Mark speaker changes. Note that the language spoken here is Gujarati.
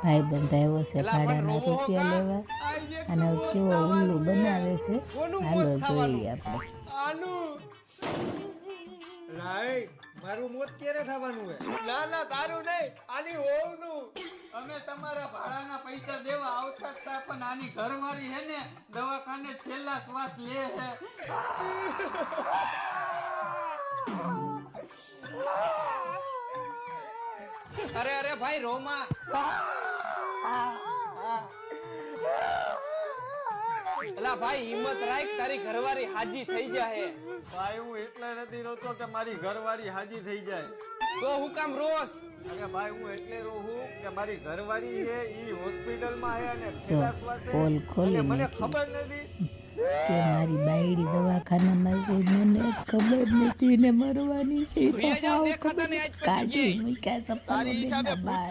Speaker 1: ભાઈ બંધ આવ્યો છે ભાડાના રૂપિયા લેવા અને હવે કેવો ઉલ્લુ બનાવે છે હાલો જોઈએ આપણે
Speaker 2: મારું મોત ક્યારે થવાનું હે? ના ના તારું નહીં, આની વહુનું. અમે તમારા ભાડાના પૈસા દેવા આવતા હતા, પણ આની ઘરવાળી હે ને દવાખાને છેલ્લા શ્વાસ લે હે. અરે અરે ભાઈ રોમા, એલા ભાઈ હિંમત રાખ, તારી ઘરવાળી હાજી થઈ જાય. ભાઈ હું એટલે નથી રોતો કે મારી ઘરવાળી હાજી થઈ જાય. તો હું કામ રોસ? અરે ભાઈ હું એટલે રોહું કે મારી ઘરવાળી છે ઈ હોસ્પિટલમાં છે અને છેલ્લા શ્વાસે
Speaker 1: પોલ ખોલી
Speaker 2: મને ખબર નથી
Speaker 1: કે મારી બાયડી દવાખાનામાં છે, મને ખબર નથી ને મરવાની છે. કાઢી મૂક્યા સપના બહાર.